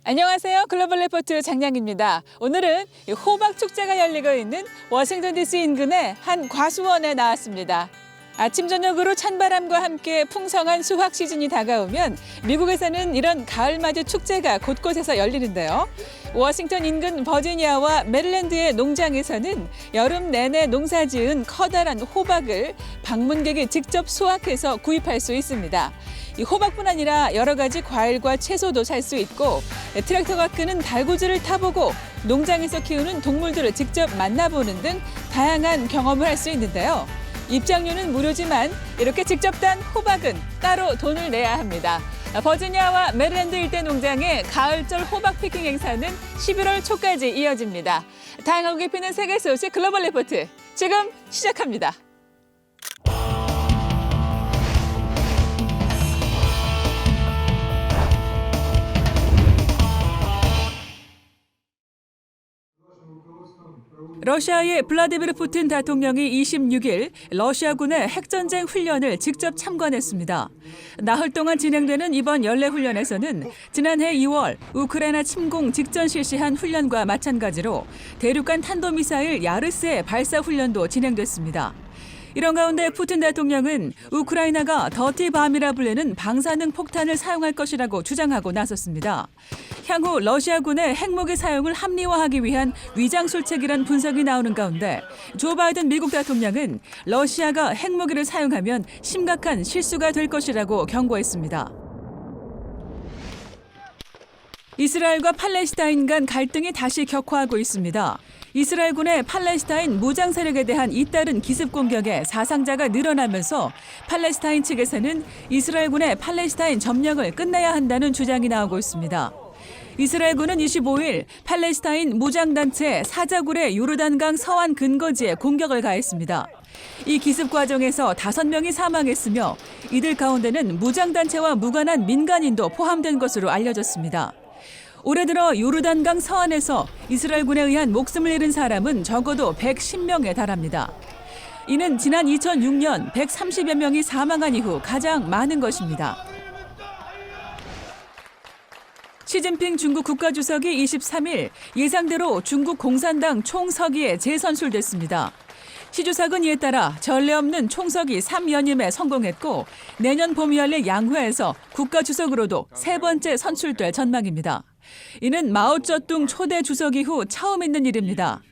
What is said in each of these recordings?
안녕하세요. 글로벌 리포트 장량입니다. 오늘은 호박 축제가 열리고 있는 워싱턴 DC 인근의 한 과수원에 나왔습니다. 아침 저녁으로 찬바람과 함께 풍성한 수확 시즌이 다가오면 미국에서는 이런 가을맞이 축제가 곳곳에서 열리는데요. 워싱턴 인근 버지니아와 메릴랜드의 농장에서는 여름 내내 농사지은 커다란 호박을 방문객이 직접 수확해서 구입할 수 있습니다. 이 호박뿐 아니라 여러 가지 과일과 채소도 살 수 있고 트랙터가 끄는 달구지를 타보고 농장에서 키우는 동물들을 직접 만나보는 등 다양한 경험을 할 수 있는데요. 입장료는 무료지만 이렇게 직접 딴 호박은 따로 돈을 내야 합니다. 버지니아와 메릴랜드 일대 농장의 가을철 호박 피킹 행사는 11월 초까지 이어집니다. 다양하게 피는 세계 소식 글로벌 리포트 지금 시작합니다. 러시아의 블라디미르 푸틴 대통령이 26일 러시아군의 핵전쟁 훈련을 직접 참관했습니다. 나흘 동안 진행되는 이번 연례 훈련에서는 지난해 2월 우크라이나 침공 직전 실시한 훈련과 마찬가지로 대륙간 탄도미사일 야르스의 발사 훈련도 진행됐습니다. 이런 가운데 푸틴 대통령은 우크라이나가 더티밤이라 불리는 방사능 폭탄을 사용할 것이라고 주장하고 나섰습니다. 향후 러시아군의 핵무기 사용을 합리화하기 위한 위장술책이란 분석이 나오는 가운데 조 바이든 미국 대통령은 러시아가 핵무기를 사용하면 심각한 실수가 될 것이라고 경고했습니다. 이스라엘과 팔레스타인 간 갈등이 다시 격화하고 있습니다. 이스라엘군의 팔레스타인 무장 세력에 대한 잇따른 기습 공격에 사상자가 늘어나면서 팔레스타인 측에서는 이스라엘군의 팔레스타인 점령을 끝내야 한다는 주장이 나오고 있습니다. 이스라엘군은 25일 팔레스타인 무장단체 사자굴의 요르단강 서안 근거지에 공격을 가했습니다. 이 기습 과정에서 5명이 사망했으며 이들 가운데는 무장단체와 무관한 민간인도 포함된 것으로 알려졌습니다. 올해 들어 요르단강 서안에서 이스라엘군에 의한 목숨을 잃은 사람은 적어도 110명에 달합니다. 이는 지난 2006년 130여 명이 사망한 이후 가장 많은 것입니다. 시진핑 중국 국가주석이 23일 예상대로 중국 공산당 총서기에 재선출됐습니다. 시 주석은 이에 따라 전례 없는 총서기 3연임에 성공했고 내년 봄 열릴 양회에서 국가주석으로도 3번째 선출될 전망입니다. 이는 마오쩌둥 초대 주석 이후 처음 있는 일입니다.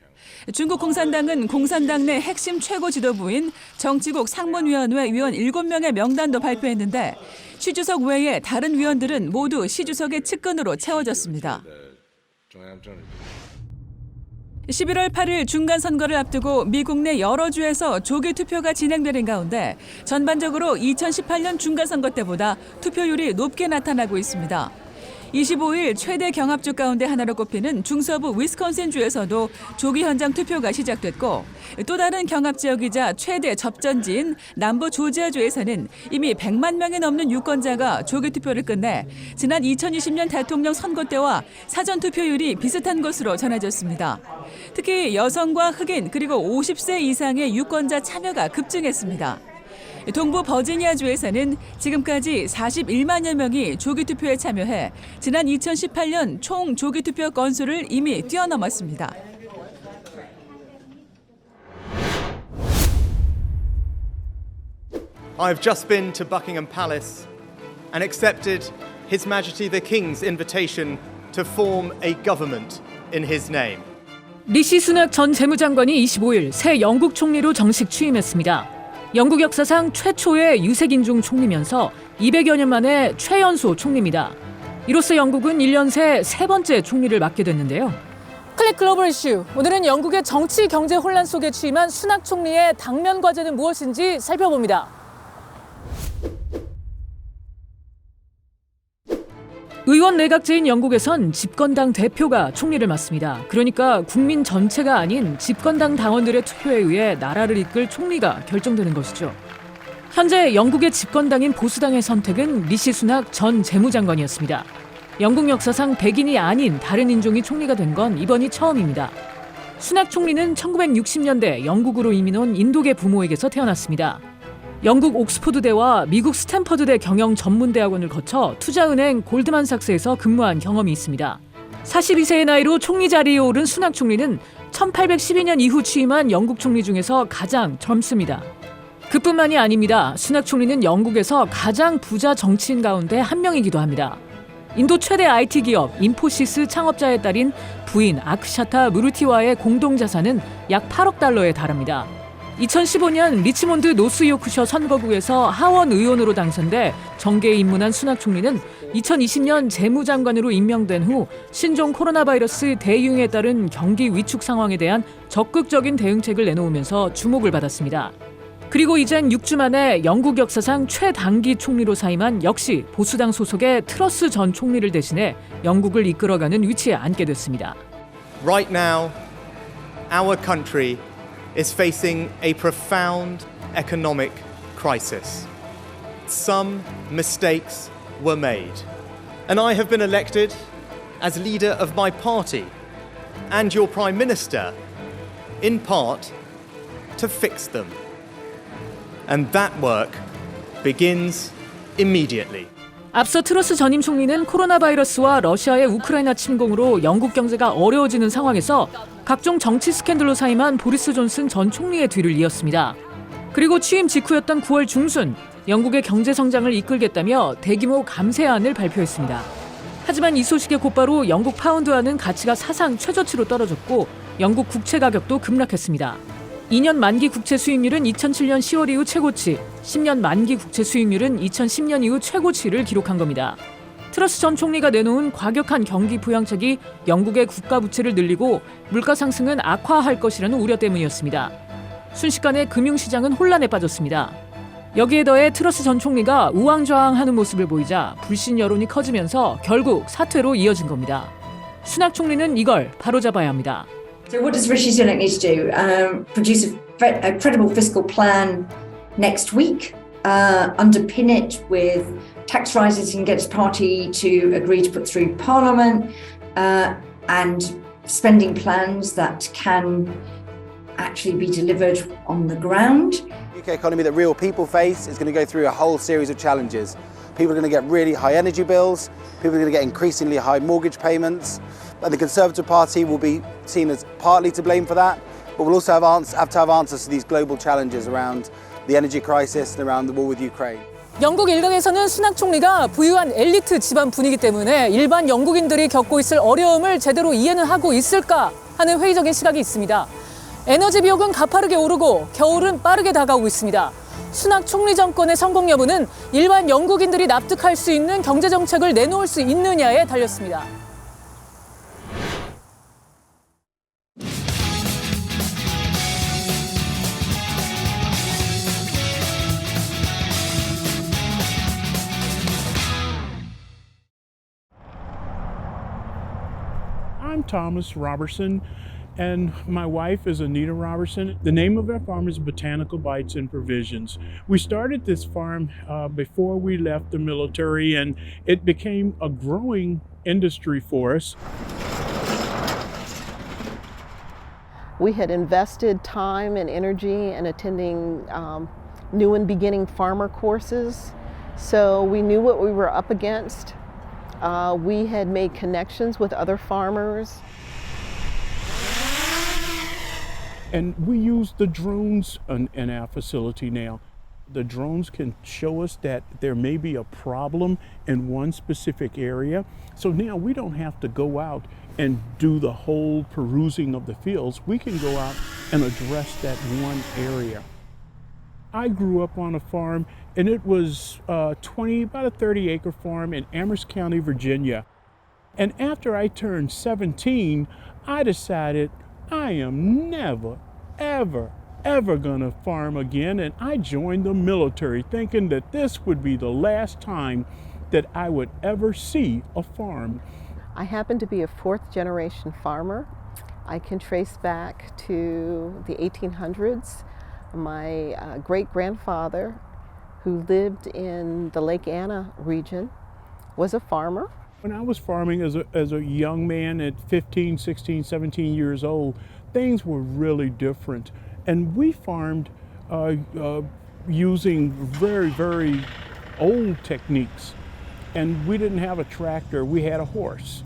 중국 공산당은 공산당 내 핵심 최고 지도부인 정치국 상문위원회 위원 7명의 명단도 발표했는데 시 주석 외에 다른 위원들은 모두 시 주석의 측근으로 채워졌습니다. 11월 8일 중간선거를 앞두고 미국 내 여러 주에서 조기 투표가 진행되는 가운데 전반적으로 2018년 중간선거 때보다 투표율이 높게 나타나고 있습니다. 25일 최대 경합주 가운데 하나로 꼽히는 중서부 위스콘신주에서도 조기 현장 투표가 시작됐고 또 다른 경합 지역이자 최대 접전지인 남부 조지아주에서는 이미 100만 명이 넘는 유권자가 조기 투표를 끝내 지난 2020년 대통령 선거 때와 사전 투표율이 비슷한 것으로 전해졌습니다. 특히 여성과 흑인 그리고 50세 이상의 유권자 참여가 급증했습니다. 동부 버지니아주에서는 지금까지 41만여 명이 조기투표에 참여해 지난 2018년 총 조기투표 건수를 이미 뛰어넘었습니다. I've just been to Buckingham Palace and accepted His Majesty the King's invitation to form a government in his name. 리시 수낙 전 재무장관이 25일 새 영국 총리로 정식 취임했습니다. 영국 역사상 최초의 유색인종 총리면서 200여 년 만에 최연소 총리입니다. 이로써 영국은 1년 새 3번째 총리를 맡게 됐는데요. 클릭 글로벌 이슈. 오늘은 영국의 정치 경제 혼란 속에 취임한 수낙 총리의 당면 과제는 무엇인지 살펴봅니다. 의원 내각제인 영국에선 집권당 대표가 총리를 맡습니다. 그러니까 국민 전체가 아닌 집권당 당원들의 투표에 의해 나라를 이끌 총리가 결정되는 것이죠. 현재 영국의 집권당인 보수당의 선택은 리시 수낙 전 재무장관이었습니다. 영국 역사상 백인이 아닌 다른 인종이 총리가 된 건 이번이 처음입니다. 수낙 총리는 1960년대 영국으로 이민 온 인도계 부모에게서 태어났습니다. 영국 옥스포드대와 미국 스탠퍼드대 경영 전문대학원을 거쳐 투자은행 골드만삭스에서 근무한 경험이 있습니다. 42세의 나이로 총리 자리에 오른 수낙 총리는 1812년 이후 취임한 영국 총리 중에서 가장 젊습니다. 그뿐만이 아닙니다. 수낙 총리는 영국에서 가장 부자 정치인 가운데 한 명이기도 합니다. 인도 최대 IT 기업 인포시스 창업자의 딸인 부인 아크샤타 무르티와의 공동자산은 약 8억 달러에 달합니다. 2015년 리치몬드 노스요크셔 선거구에서 하원 의원으로 당선돼 정계에 입문한 수낙 총리는 2020년 재무장관으로 임명된 후 신종 코로나 바이러스 대유행에 따른 경기 위축 상황에 대한 적극적인 대응책을 내놓으면서 주목을 받았습니다. 그리고 이젠 6주 만에 영국 역사상 최단기 총리로 사임한 역시 보수당 소속의 트러스 전 총리를 대신해 영국을 이끌어가는 위치에 앉게 됐습니다. Right now, our country is facing a profound economic crisis. Some mistakes were made, and I have been elected as leader of my party and your Prime Minister, in part, to fix them. And that work begins immediately. 앞서 트러스 전임 총리는 코로나 바이러스와 러시아의 우크라이나 침공으로 영국 경제가 어려워지는 상황에서 각종 정치 스캔들로 사임한 보리스 존슨 전 총리의 뒤를 이었습니다. 그리고 취임 직후였던 9월 중순 영국의 경제 성장을 이끌겠다며 대규모 감세안을 발표했습니다. 하지만 이 소식에 곧바로 영국 파운드화는 가치가 사상 최저치로 떨어졌고 영국 국채 가격도 급락했습니다. 2년 만기 국채 수익률은 2007년 10월 이후 최고치, 10년 만기 국채 수익률은 2010년 이후 최고치를 기록한 겁니다. 트러스 전 총리가 내놓은 과격한 경기 부양책이 영국의 국가 부채를 늘리고 물가 상승은 악화할 것이라는 우려 때문이었습니다. 순식간에 금융시장은 혼란에 빠졌습니다. 여기에 더해 트러스 전 총리가 우왕좌왕하는 모습을 보이자 불신 여론이 커지면서 결국 사퇴로 이어진 겁니다. 수낙 총리는 이걸 바로잡아야 합니다. So what does Rishi Sunak need to do? Produce a credible fiscal plan next week, underpin it with tax rises he can get his party to agree to put through Parliament, and spending plans that can actually be delivered on the ground. The UK economy that real people face is going to go through a whole series of challenges. People are going to get really high energy bills, people are going to get increasingly high mortgage payments, and the Conservative Party will be seen as partly to blame for that, but we'll also have to have answers to these global challenges around the energy crisis and around the war with Ukraine. 영국 일각에서는 수낙 총리가 부유한 엘리트 집안 분이기 때문에 일반 영국인들이 겪고 있을 어려움을 제대로 이해는 하고 있을까 하는 회의적인 시각이 있습니다. 에너지 비용은 가파르게 오르고 겨울은 빠르게 다가오고 있습니다. 수낙 총리 정권의 성공 여부는 일반 영국인들이 납득할 수 있는 경제 정책을 내놓을 수 있느냐에 달렸습니다. I'm Thomas Robertson, and my wife is Anita Robertson. The name of our farm is Botanical Bites and Provisions. We started this farm before we left the military, and it became a growing industry for us. We had invested time and energy in attending new and beginning farmer courses, so we knew what we were up against. We had made connections with other farmers. And we use the drones in our facility now. The drones can show us that there may be a problem in one specific area. So now we don't have to go out and do the whole perusing of the fields. We can go out and address that one area. I grew up on a farm, and it was about a 30-acre farm in Amherst County, Virginia. And after I turned 17, I decided I am never, ever, ever gonna farm again, and I joined the military thinking that this would be the last time that I would ever see a farm. I happen to be a fourth-generation farmer. I can trace back to the 1800s. My great-grandfather, who lived in the Lake Anna region, was a farmer. When I was farming as a young man at 15, 16, 17 years old, things were really different. And we farmed using very, very old techniques. And we didn't have a tractor, we had a horse.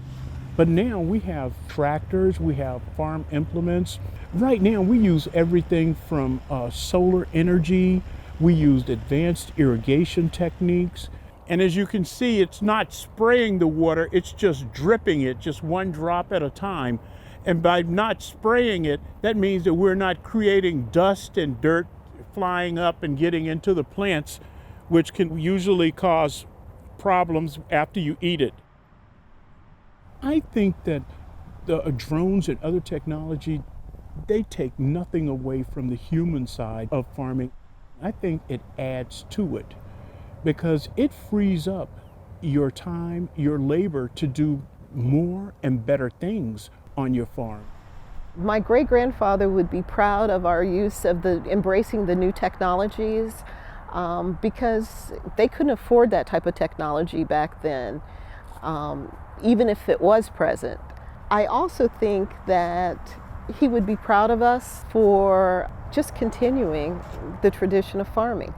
But now we have tractors, we have farm implements. Right now we use everything from solar energy, we used advanced irrigation techniques. And as you can see, it's not spraying the water, it's just dripping it, just one drop at a time. And by not spraying it, that means that we're not creating dust and dirt flying up and getting into the plants, which can usually cause problems after you eat it. I think that the drones and other technology, they take nothing away from the human side of farming. I think it adds to it because it frees up your time, your labor to do more and better things on your farm. My great-grandfather would be proud of our use of embracing the new technologies because they couldn't afford that type of technology back then, even if it was present. I also think that he would be proud of us for just continuing the tradition of farming.